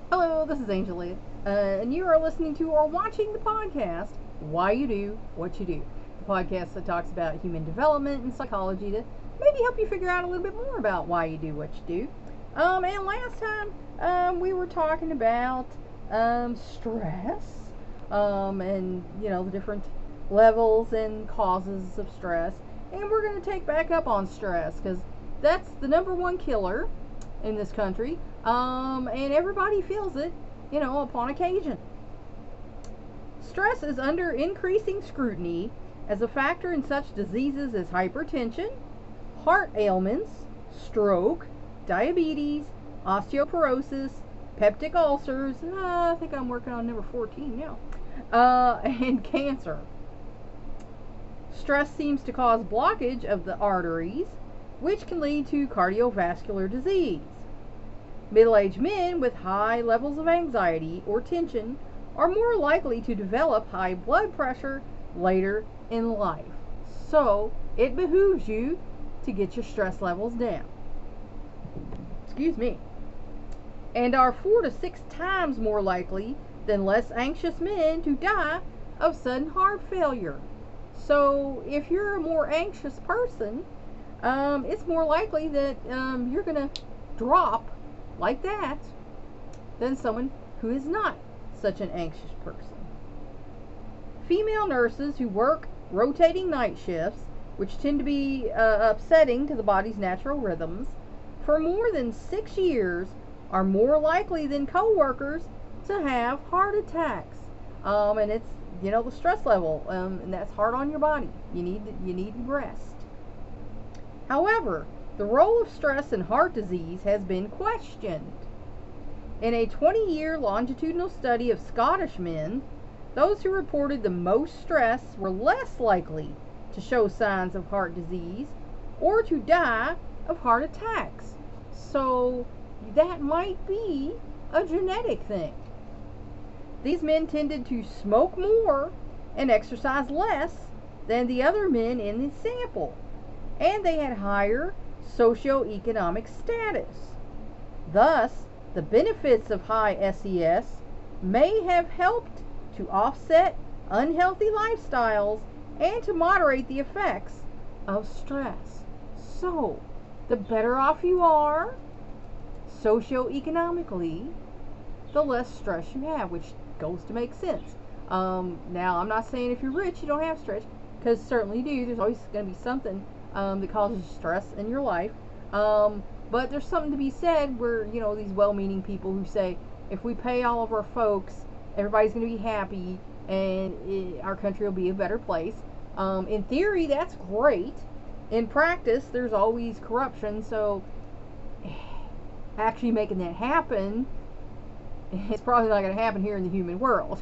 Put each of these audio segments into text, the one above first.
Hello, this is Angelia, and you are listening to or watching the podcast, Why You Do What You Do. The podcast that talks about human development and psychology to maybe help you figure out a little bit more about why you do what you do. And last time, we were talking about stress, and, the different levels and causes of stress. And we're going to take back up on stress because that's the number one killer in this country, and everybody feels it, upon occasion. Stress is under increasing scrutiny as a factor in such diseases as hypertension, heart ailments, stroke, diabetes, osteoporosis, peptic ulcers, I think I'm working on number 14 now, and cancer. Stress seems to cause blockage of the arteries, which can lead to cardiovascular disease. Middle-aged men with high levels of anxiety or tension are more likely to develop high blood pressure later in life. So, it behooves you to get your stress levels down. Excuse me. And are 4 to 6 times more likely than less anxious men to die of sudden heart failure. So, if you're a more anxious person, it's more likely that you're going to drop like that than someone who is not such an anxious person. Female nurses who work rotating night shifts, which tend to be upsetting to the body's natural rhythms, for more than 6 years are more likely than co-workers to have heart attacks. And it's, the stress level, and that's hard on your body. You need rest. However, the role of stress in heart disease has been questioned. In a 20-year longitudinal study of Scottish men, those who reported the most stress were less likely to show signs of heart disease or to die of heart attacks. So that might be a genetic thing. These men tended to smoke more and exercise less than the other men in the sample, and they had higher socioeconomic status. Thus, the benefits of high SES may have helped to offset unhealthy lifestyles and to moderate the effects of stress. So, the better off you are socioeconomically, the less stress you have, which goes to make sense. Now, I'm not saying if you're rich you don't have stress, because certainly you do. There's always going to be something that causes stress in your life. But there's something to be said where, these well-meaning people who say, if we pay all of our folks, everybody's going to be happy and our country will be a better place. In theory, that's great. In practice, there's always corruption, so actually making that happen, it's probably not going to happen here in the human world.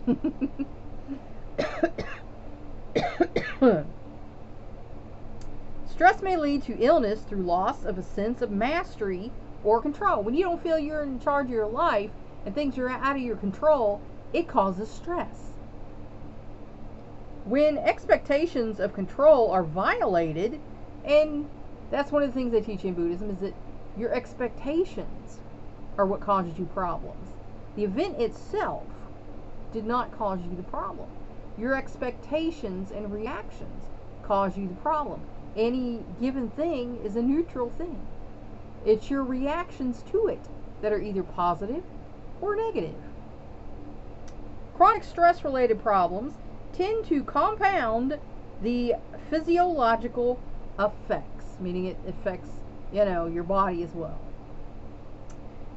Stress may lead to illness through loss of a sense of mastery or control. When you don't feel you're in charge of your life and things are out of your control, it causes stress. When expectations of control are violated, and that's one of the things they teach in Buddhism, is that your expectations are what causes you problems. The event itself did not cause you the problem. Your expectations and reactions cause you the problem. Any given thing is a neutral thing. It's your reactions to it that are either positive or negative. Chronic stress-related problems tend to compound the physiological effects, meaning it affects, your body as well.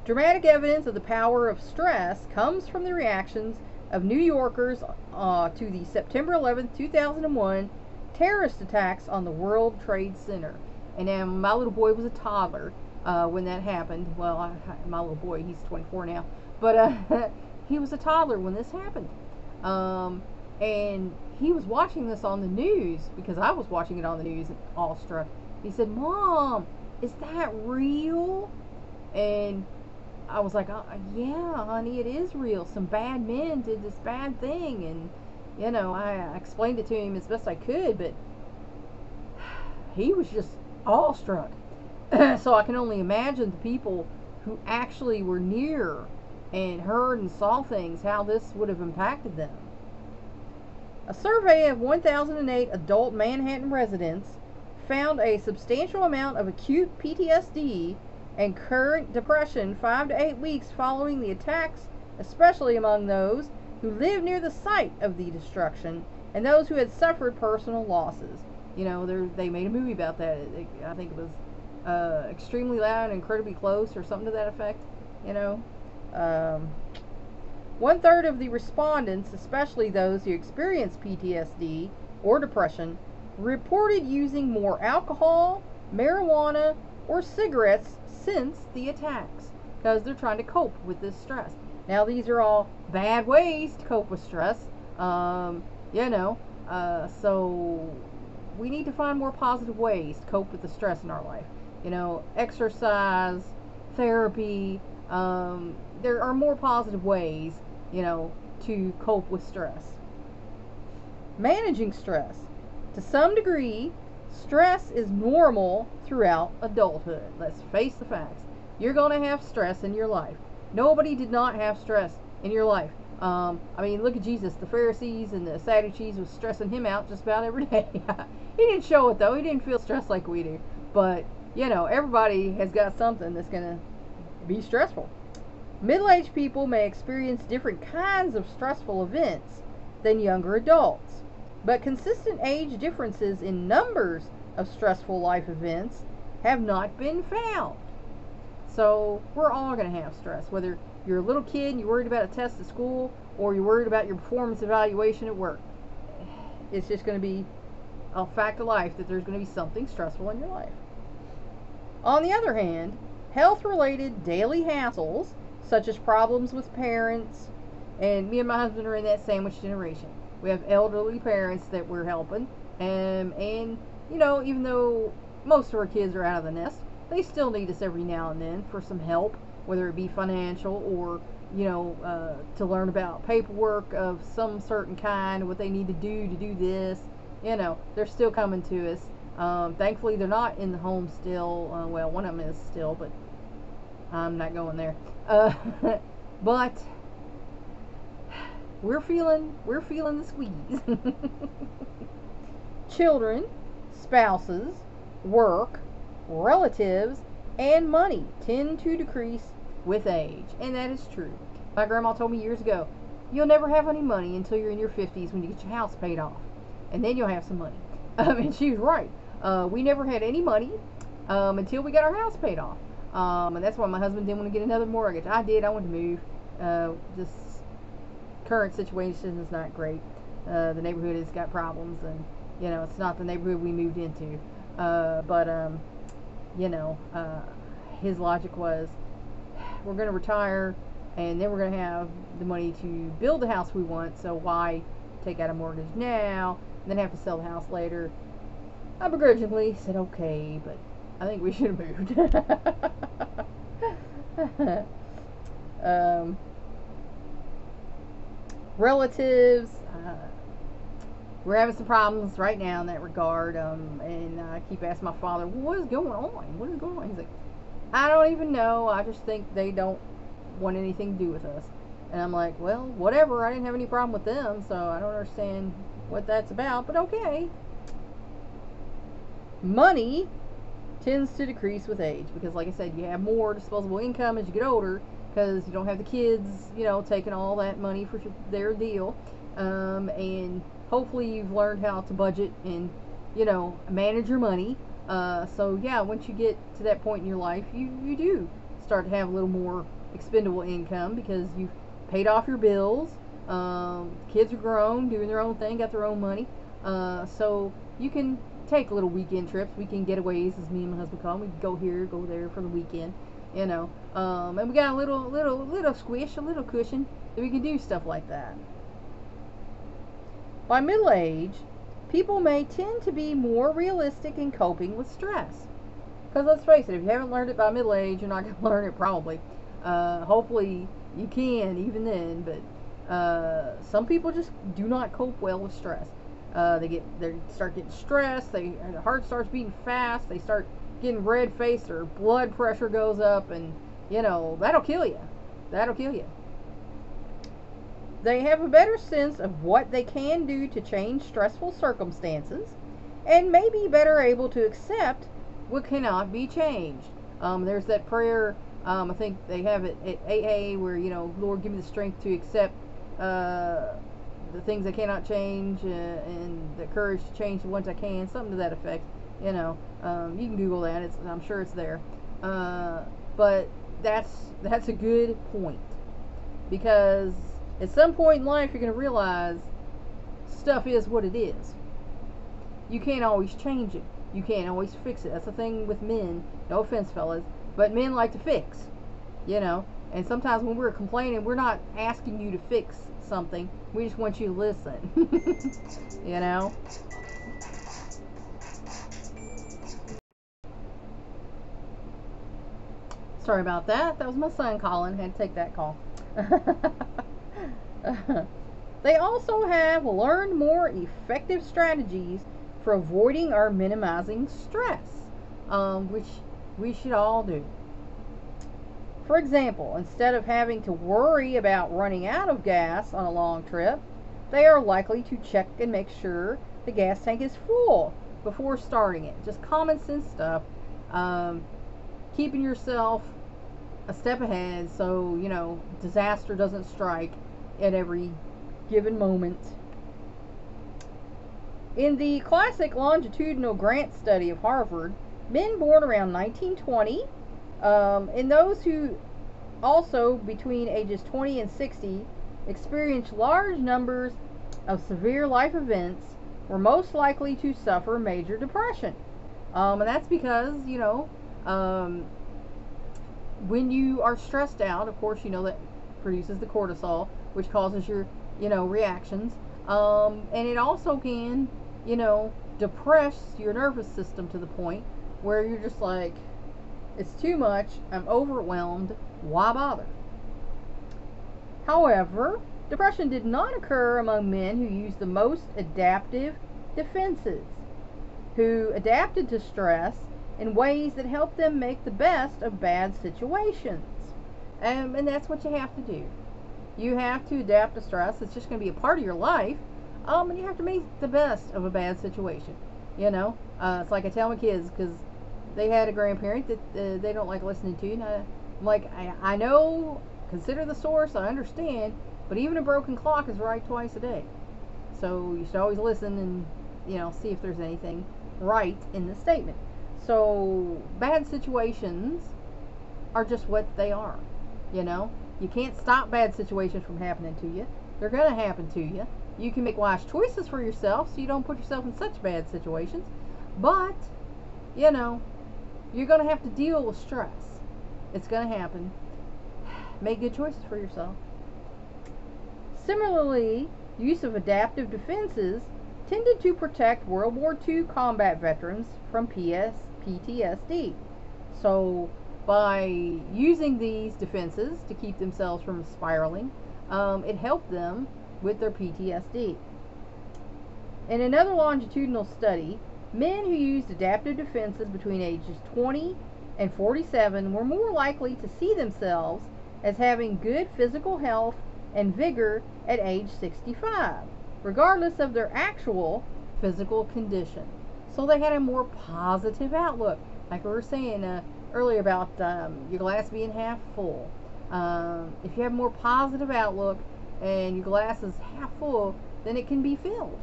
Dramatic evidence of the power of stress comes from the reactions of New Yorkers to the September 11th, 2001 terrorist attacks on the World Trade Center. And my little boy was a toddler when that happened. Well, my little boy, he's 24 now, but he was a toddler when this happened. And he was watching this on the news because I was watching it on the news, awestruck. He said, "Mom, is that real?" And I was like, "Yeah, honey, it is real. Some bad men did this bad thing." And I explained it to him as best I could, but he was just awestruck. So I can only imagine the people who actually were near and heard and saw things, how this would have impacted them. A survey of 1,008 adult Manhattan residents found a substantial amount of acute PTSD and current depression 5 to 8 weeks following the attacks, especially among those who lived near the site of the destruction and those who had suffered personal losses. You know, they made a movie about that. I think it was Extremely Loud and Incredibly Close, or something to that effect. You know, 1/3 of the respondents, especially those who experienced PTSD or depression, reported using more alcohol, marijuana, or cigarettes since the attacks because they're trying to cope with this stress. Now, these are all bad ways to cope with stress, so we need to find more positive ways to cope with the stress in our life. You know, exercise, therapy. There are more positive ways, to cope with stress. Managing stress. To some degree, stress is normal throughout adulthood. Let's face the facts. You're going to have stress in your life. Nobody did not have stress in your life. Look at Jesus. The Pharisees and the Sadducees was stressing him out just about every day. He didn't show it, though. He didn't feel stressed like we do. But, everybody has got something that's going to be stressful. Middle-aged people may experience different kinds of stressful events than younger adults, but consistent age differences in numbers of stressful life events have not been found. So we're all going to have stress, whether you're a little kid and you're worried about a test at school, or you're worried about your performance evaluation at work. It's just going to be a fact of life that there's going to be something stressful in your life. On the other hand, health-related daily hassles, such as problems with parents, and me and my husband are in that sandwich generation. We have elderly parents that we're helping, and even though most of our kids are out of the nest, they still need us every now and then for some help, whether it be financial or to learn about paperwork of some certain kind, what they need to do this. They're still coming to us. Thankfully, they're not in the home still. Well, one of them is still, but I'm not going there. But we're feeling the squeeze. Children, spouses, work, relatives, and money tend to decrease with age, and that is true. My grandma told me years ago, you'll never have any money until you're in your 50s when you get your house paid off, and then you'll have some money. And she was right. We never had any money until we got our house paid off. And that's why my husband didn't want to get another mortgage. I did. I wanted to move. This current situation is not great. The neighborhood has got problems, and it's not the neighborhood we moved into. His logic was, we're going to retire, and then we're going to have the money to build the house we want. So why take out a mortgage now and then have to sell the house later? I begrudgingly said okay, but I think we should have moved. Relatives, we're having some problems right now in that regard, and I keep asking my father, what is going on? What is going on? He's like, I don't even know. I just think they don't want anything to do with us. And I'm like, well, whatever. I didn't have any problem with them, so I don't understand what that's about, but okay. Money tends to decrease with age because, like I said, you have more disposable income as you get older because you don't have the kids, taking all that money for their deal. And hopefully you've learned how to budget and, manage your money. So yeah, once you get to that point in your life, you do start to have a little more expendable income because you've paid off your bills. Kids are grown, doing their own thing, got their own money. So you can take little weekend trips, weekend getaways, as me and my husband call them. We can go here, go there for the weekend, and we got a little squish, a little cushion that we can do stuff like that. By middle age, people may tend to be more realistic in coping with stress. Because let's face it, if you haven't learned it by middle age, you're not going to learn it probably. Hopefully you can even then, but some people just do not cope well with stress. They start getting stressed, their heart starts beating fast, they start getting red faced, their blood pressure goes up, and that'll kill you. They have a better sense of what they can do to change stressful circumstances and may be better able to accept what cannot be changed. There's that prayer, I think they have it at AA where, Lord, give me the strength to accept the things I cannot change and the courage to change the ones I can, something to that effect. You can Google that. I'm sure it's there. But that's a good point, because at some point in life you're going to realize stuff is what it is. You can't always change it. You can't always fix it. That's the thing with men. No offense, fellas, but men like to fix. And sometimes when we're complaining, we're not asking you to fix something. We just want you to listen. Sorry about that. That was my son calling. Had to take that call. They also have learned more effective strategies for avoiding or minimizing stress, which we should all do. For example, instead of having to worry about running out of gas on a long trip, they are likely to check and make sure the gas tank is full before starting it. Just common sense stuff. Keeping yourself a step ahead so, disaster doesn't strike at every given moment. In the classic longitudinal grant study of Harvard, men born around 1920, and those who also between ages 20 and 60 experienced large numbers of severe life events were most likely to suffer major depression. And that's because, when you are stressed out, of course, that produces the cortisol, which causes your, reactions. And it also can, depress your nervous system to the point where you're just like, it's too much, I'm overwhelmed, why bother? However, depression did not occur among men who used the most adaptive defenses, who adapted to stress in ways that helped them make the best of bad situations. And that's what you have to do. You have to adapt to stress. It's just going to be a part of your life. And you have to make the best of a bad situation. It's like I tell my kids, because they had a grandparent that they don't like listening to. And I'm like, I know, consider the source, I understand, but even a broken clock is right twice a day. So you should always listen and, see if there's anything right in the statement. So bad situations are just what they are. You can't stop bad situations from happening to you. They're going to happen to you. You can make wise choices for yourself so you don't put yourself in such bad situations. But, you're going to have to deal with stress. It's going to happen. Make good choices for yourself. Similarly, use of adaptive defenses tended to protect World War II combat veterans from PTSD. So, by using these defenses to keep themselves from spiraling, it helped them with their PTSD. In another longitudinal study, men who used adaptive defenses between ages 20 and 47 were more likely to see themselves as having good physical health and vigor at age 65, regardless of their actual physical condition. So they had a more positive outlook. Like we were saying earlier about your glass being half full. If you have a more positive outlook and your glass is half full, then it can be filled,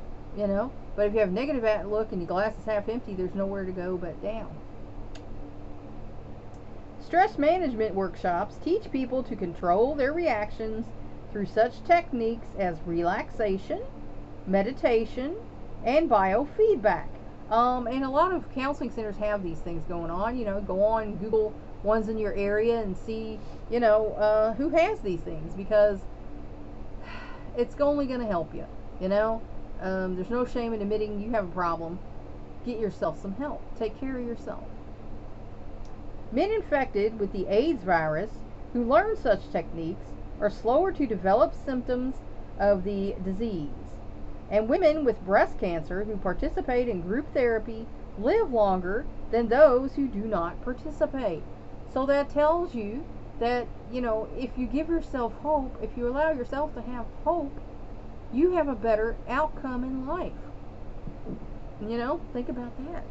But if you have a negative outlook and your glass is half empty, there's nowhere to go but down. Stress management workshops teach people to control their reactions through such techniques as relaxation, meditation, and biofeedback. And a lot of counseling centers have these things going on. Go on, Google ones in your area and see, who has these things, because it's only going to help you, There's no shame in admitting you have a problem. Get yourself some help. Take care of yourself. Men infected with the AIDS virus who learn such techniques are slower to develop symptoms of the disease. And women with breast cancer who participate in group therapy live longer than those who do not participate. So that tells you that, if you give yourself hope, if you allow yourself to have hope, you have a better outcome in life. Think about that.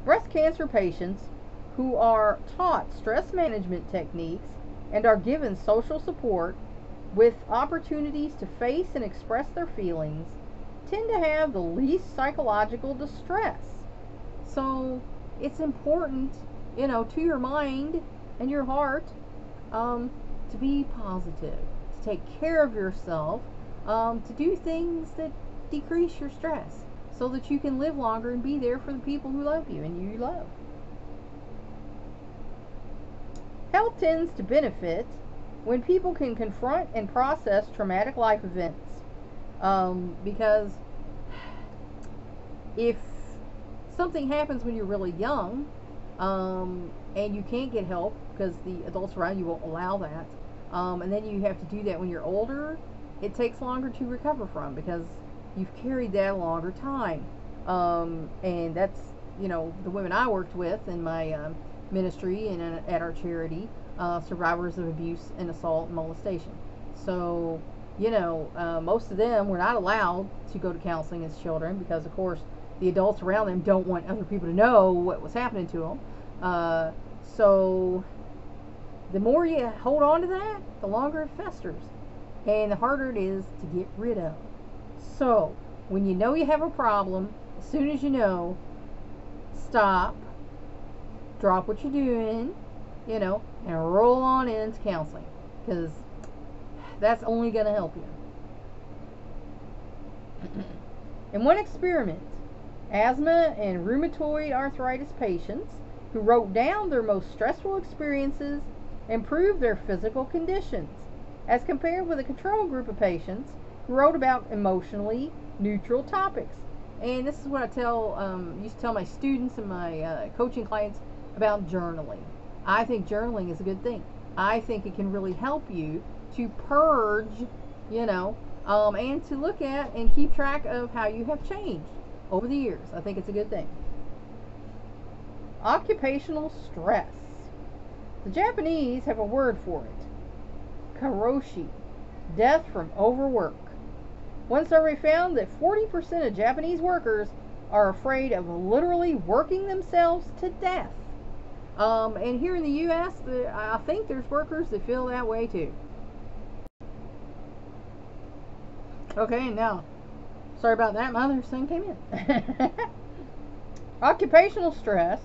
Breast cancer patients who are taught stress management techniques and are given social support with opportunities to face and express their feelings tend to have the least psychological distress. So it's important, to your mind and your heart, to be positive, to take care of yourself, to do things that decrease your stress so that you can live longer and be there for the people who love you and you love. Health tends to benefit when people can confront and process traumatic life events. Because if something happens when you're really young, and you can't get help because the adults around you won't allow that, and then you have to do that when you're older, it takes longer to recover from because you've carried that a longer time. And that's, the women I worked with in my ministry and at our charity, survivors of abuse and assault and molestation. So, most of them were not allowed to go to counseling as children because, of course, the adults around them don't want other people to know what was happening to them. So the more you hold on to that, the longer it festers and the harder it is to get rid of. So when you know you have a problem, as soon as you know, stop, drop what you're doing, and roll on into counseling, because that's only going to help you. In one experiment, asthma and rheumatoid arthritis patients who wrote down their most stressful experiences improved their physical conditions, as compared with a control group of patients who wrote about emotionally neutral topics. And this is what I used to tell my students and my coaching clients about journaling. I think journaling is a good thing. I think it can really help you to purge, and to look at and keep track of how you have changed over the years. I think it's a good thing. Occupational stress. The Japanese have a word for it. Karoshi. Death from overwork. One survey found that 40% of Japanese workers are afraid of literally working themselves to death. And here in the U.S., I think there's workers that feel that way too. Okay, now, sorry about that, my other son came in. Occupational stress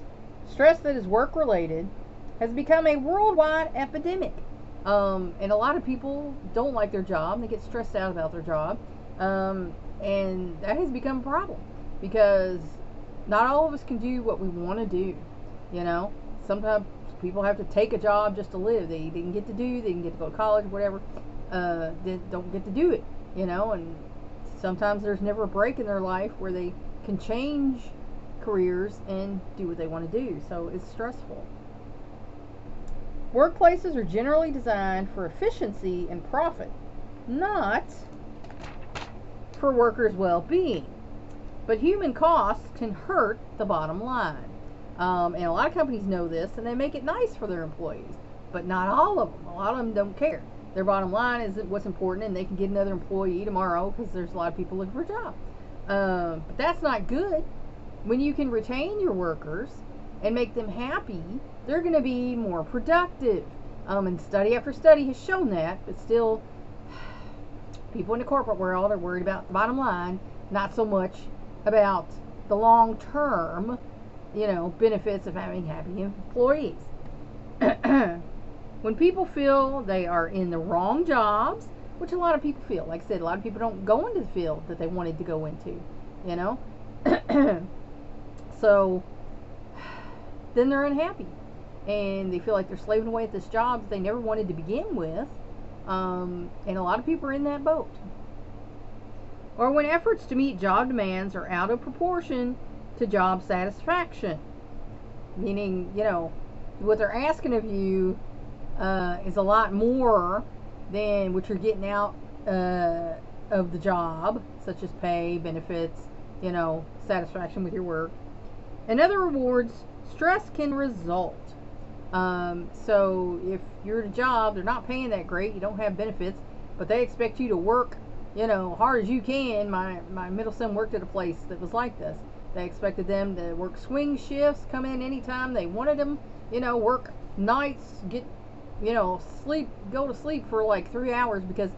that is work-related, has become a worldwide epidemic. And a lot of people don't like their job. They get stressed out about their job. And that has become a problem because not all of us can do what we want to do. Sometimes people have to take a job just to live. They didn't get to go to college, whatever. They don't get to do it, and sometimes there's never a break in their life where they can change careers and do what they want to do. So it's stressful. Workplaces are generally designed for efficiency and profit, not for workers' well-being. But human costs can hurt the bottom line. And a lot of companies know this, and they make it nice for their employees. But not all of them. A lot of them don't care. Their bottom line is what's important, and they can get another employee tomorrow because there's a lot of people looking for a job. But that's not good. When you can retain your workers and make them happy, they're going to be more productive. And study after study has shown that, but still, people in the corporate world are worried about the bottom line, not so much about the long-term, benefits of having happy employees. When people feel they are in the wrong jobs, which a lot of people feel, like I said, a lot of people don't go into the field that they wanted to go into, So then they're unhappy and they feel like they're slaving away at this job that they never wanted to begin with. And a lot of people are in that boat. Or when efforts to meet job demands are out of proportion to job satisfaction, meaning, what they're asking of you is a lot more than what you're getting out of the job, such as pay, benefits, satisfaction with your work, and other rewards. Stress can result So if you're at a job, they're not paying that great, you don't have benefits, but they expect you to work, hard as you can. My middle son worked at a place that was like this. They expected them to work swing shifts, come in anytime they wanted them, work nights, get, sleep, go to sleep for like 3 hours because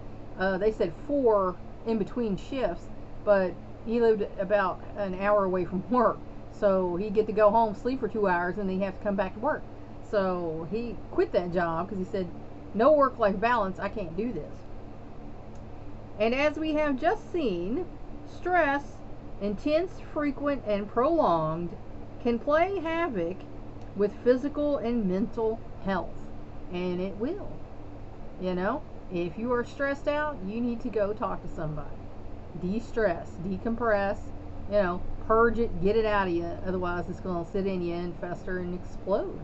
they said 4 in between shifts, but he lived about an hour away from work. So he'd get to go home, sleep for 2 hours, and then he'd have to come back to work. So he quit that job because he said, no work-life balance, I can't do this. And as we have just seen, stress, intense, frequent, and prolonged, can play havoc with physical and mental health. And it will. If you are stressed out, you need to go talk to somebody. De-stress, decompress, purge it, get it out of you. Otherwise, it's going to sit in you and fester and explode.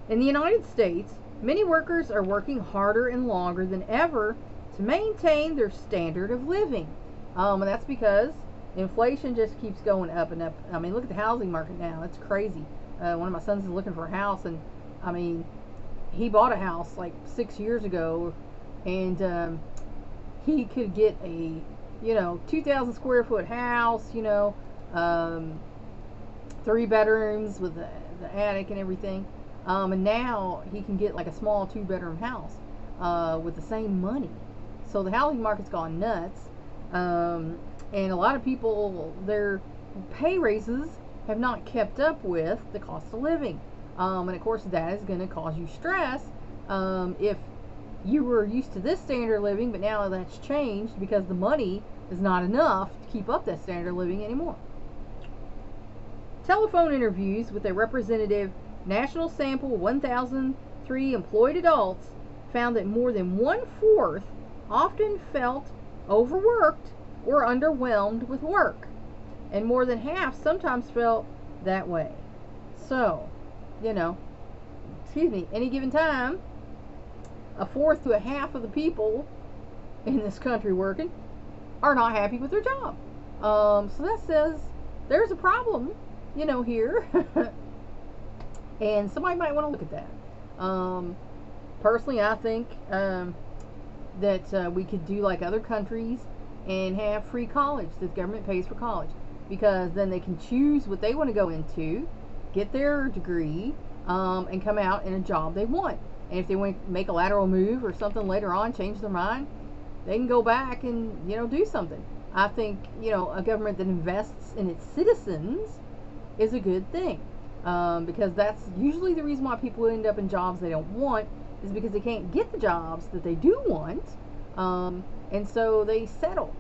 In the United States, many workers are working harder and longer than ever to maintain their standard of living. And that's because inflation just keeps going up and up. I mean, look at the housing market now. It's crazy. One of my sons is looking for a house, and I mean, he bought a house like 6 years ago, and he could get a 2,000 square foot house, 3 bedrooms with the attic and everything. And now he can get like a small 2-bedroom house with the same money. So the housing market's gone nuts. And a lot of people, their pay raises have not kept up with the cost of living. And of course that is going to cause you stress if you were used to this standard of living, but now that's changed because the money is not enough to keep up that standard of living anymore. Telephone interviews with a representative national sample of 1,003 employed adults found that more than 1/4 often felt overworked or underwhelmed with work, and more than half sometimes felt that way. So, any given time, 1/4 to 1/2 of the people in this country working are not happy with their job. So that says there's a problem, here. And somebody might want to look at that. Personally, I think that we could do like other countries and have free college. The government pays for college, because then they can choose what they want to go into, get their degree, and come out in a job they want. And if they want to make a lateral move or something later on, change their mind, they can go back and do something. I think a government that invests in its citizens is a good thing, because that's usually the reason why people end up in jobs they don't want, is because they can't get the jobs that they do want, and so they settle.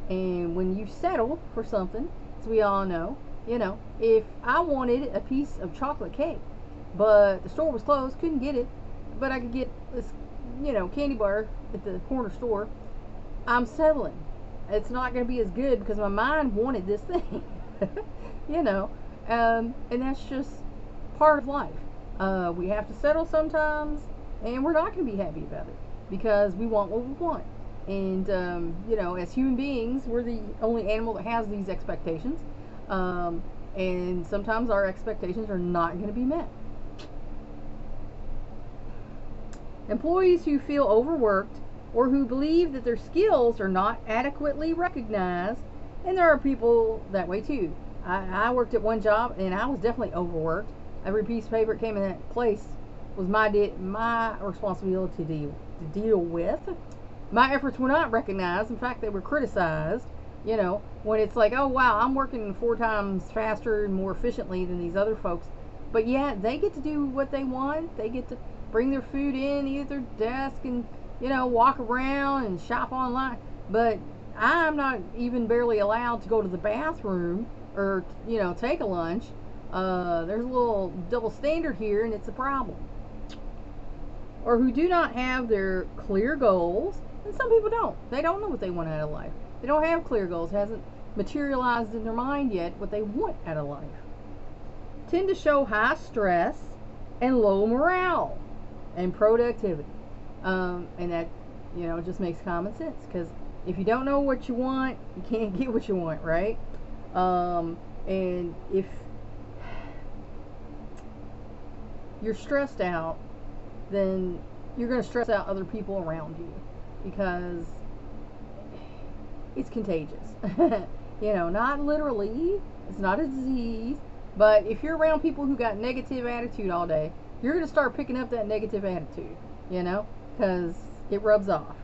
And when you settle for something, as we all know, if I wanted a piece of chocolate cake, but the store was closed, couldn't get it, but I could get this, candy bar at the corner store, I'm settling. It's not going to be as good because my mind wanted this thing, and that's just part of life. We have to settle sometimes, and we're not going to be happy about it because we want what we want. And, as human beings, we're the only animal that has these expectations, and sometimes our expectations are not going to be met. Employees who feel overworked or who believe that their skills are not adequately recognized, and there are people that way too. I worked at one job and I was definitely overworked. Every piece of paper that came in that place was my responsibility to deal with. My efforts were not recognized. In fact, they were criticized. When it's like, oh wow, I'm working 4 times faster and more efficiently than these other folks, but yeah, they get to do what they want. They get to bring their food in, eat at their desk, and walk around and shop online. But I'm not even barely allowed to go to the bathroom or take a lunch. There's a little double standard here, and it's a problem. Or who do not have their clear goals, and some people don't. They don't know what they want out of life. They don't have clear goals. It hasn't materialized in their mind yet what they want out of life. Tend to show high stress and low morale and productivity. And that, just makes common sense, because if you don't know what you want, you can't get what you want, right? And if you're stressed out, then you're going to stress out other people around you, because it's contagious. Not literally, it's not a disease, but if you're around people who got negative attitude all day, you're going to start picking up that negative attitude, because it rubs off.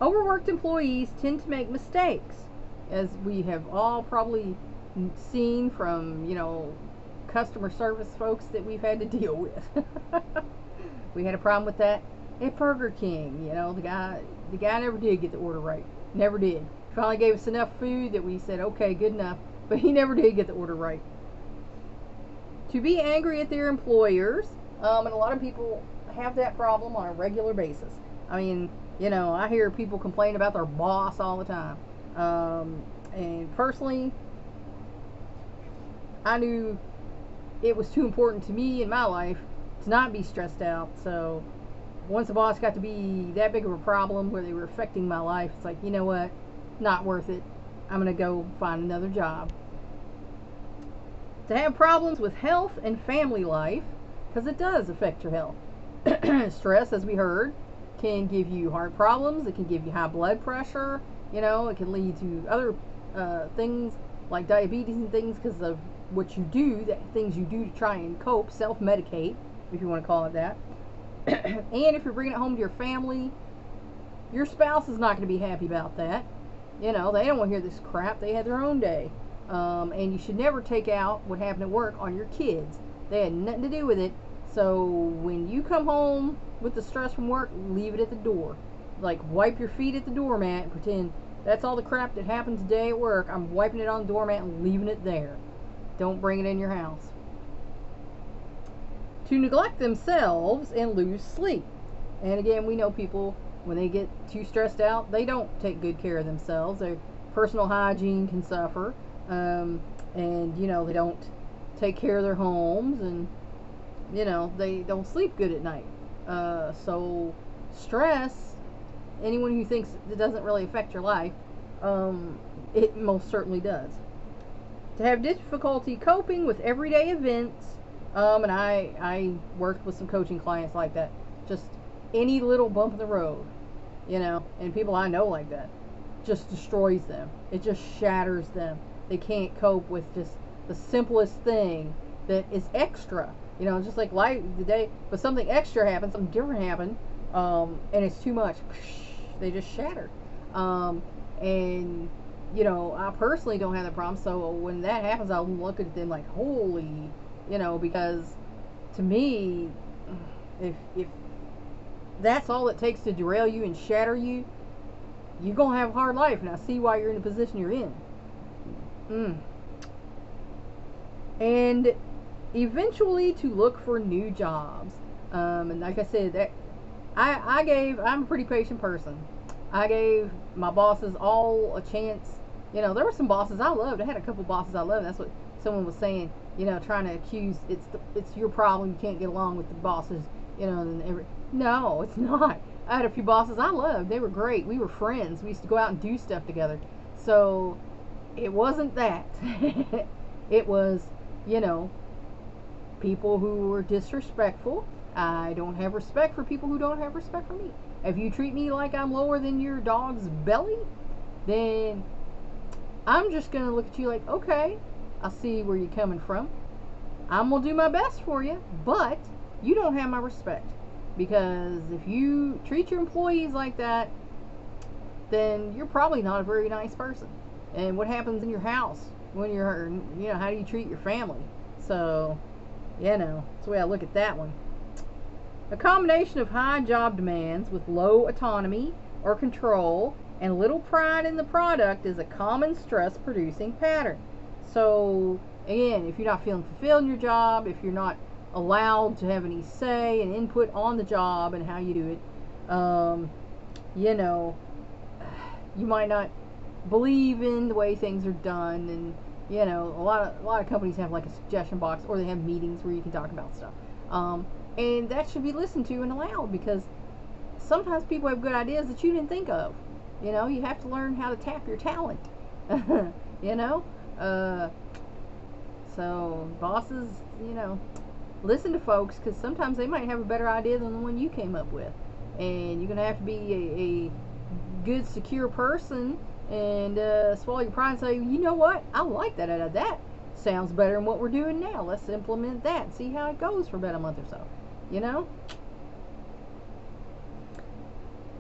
Overworked employees tend to make mistakes, as we have all probably seen from, customer service folks that we've had to deal with. We had a problem with that at Burger King. The guy never did get the order right. Never did. Finally gave us enough food that we said, okay, good enough, but he never did get the order right. To be angry at their employers, and a lot of people have that problem on a regular basis. I mean, I hear people complain about their boss all the time. And personally, I knew it was too important to me in my life to not be stressed out. So once the boss got to be that big of a problem where they were affecting my life, it's like, you know what? Not worth it. I'm going to go find another job. To have problems with health and family life, because it does affect your health. Stress, as we heard, can give you heart problems. It can give you high blood pressure. It can lead to other things like diabetes and things because of what you do, things you do to try and cope, self-medicate, if you want to call it that. And if you're bringing it home to your family, your spouse is not going to be happy about that. They don't want to hear this crap. They had their own day. And you should never take out what happened at work on your kids. They had nothing to do with it. So when you come home with the stress from work, leave it at the door. Like, wipe your feet at the doormat and pretend that's all the crap that happened today at work. I'm wiping it on the doormat and leaving it there. Don't bring it in your house. To neglect themselves and lose sleep. And again, we know people, when they get too stressed out, they don't take good care of themselves. Their personal hygiene can suffer. And, they don't take care of their homes, and, they don't sleep good at night. So stress, anyone who thinks it doesn't really affect your life, it most certainly does. To have difficulty coping with everyday events, and I worked with some coaching clients like that. Just any little bump in the road, and people I know like that, just destroys them. It just shatters them. They can't cope with just the simplest thing that is extra. Just like life today, but something extra happened, something different happened, and it's too much. They just shatter. And I personally don't have that problem. So when that happens, I'll look at them like, holy, because to me, if that's all it takes to derail you and shatter you, you're gonna have a hard life. And I see why you're in the position you're in. And eventually to look for new jobs. And like I said, that I'm a pretty patient person. I gave my bosses all a chance. There were some bosses I loved. I had a couple bosses I loved. That's what someone was saying. Trying to accuse it's your problem. You can't get along with the bosses. No, it's not. I had a few bosses I loved. They were great. We were friends. We used to go out and do stuff together. So it wasn't that. It was, people who were disrespectful. I don't have respect for people who don't have respect for me. If you treat me like I'm lower than your dog's belly, then I'm just going to look at you like, okay, I see where you're coming from. I'm going to do my best for you, but you don't have my respect. Because if you treat your employees like that, then you're probably not a very nice person. And what happens in your house when you're, how do you treat your family? So, that's the way I look at that one. A combination of high job demands with low autonomy or control and little pride in the product is a common stress-producing pattern. So, again, if you're not feeling fulfilled in your job, if you're not allowed to have any say and input on the job and how you do it, you might not believe in the way things are done, and a lot of companies have like a suggestion box, or they have meetings where you can talk about stuff, and that should be listened to and allowed, because sometimes people have good ideas that you didn't think of. You have to learn how to tap your talent. So bosses, listen to folks, because sometimes they might have a better idea than the one you came up with. And you're going to have to be a good, secure person and swallow your pride and say, you know what, I like that. That sounds better than what we're doing now. Let's implement that and see how it goes for about a month or so. You know?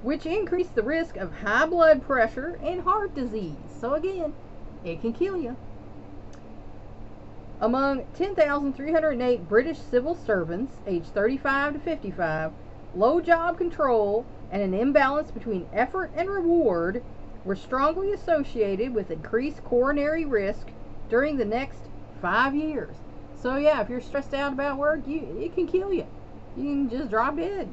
Which increase the risk of high blood pressure and heart disease. So again, it can kill you. Among 10,308 British civil servants aged 35 to 55, low job control and an imbalance between effort and reward were strongly associated with increased coronary risk during the next 5 years. So yeah, if you're stressed out about work, it can kill you. You can just drop dead.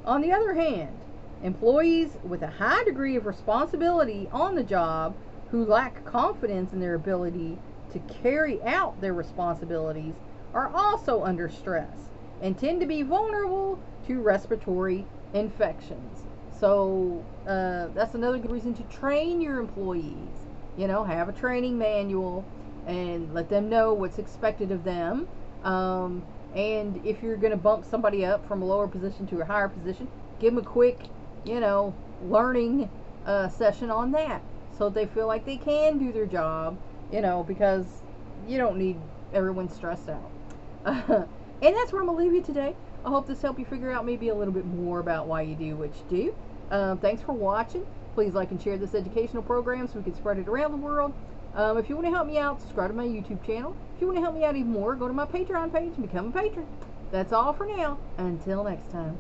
On the other hand, employees with a high degree of responsibility on the job who lack confidence in their ability to carry out their responsibilities are also under stress and tend to be vulnerable to respiratory infections. So that's another good reason to train your employees. You know, have a training manual and let them know what's expected of them. And if you're going to bump somebody up from a lower position to a higher position, give them a quick, learning session on that, so they feel like they can do their job, because you don't need everyone stressed out. And that's where I'm going to leave you today. I hope this helped you figure out maybe a little bit more about why you do what you do. Thanks for watching. Please like and share this educational program so we can spread it around the world. If you want to help me out, subscribe to my YouTube channel. If you want to help me out even more, go to my Patreon page and become a patron. That's all for now. Until next time.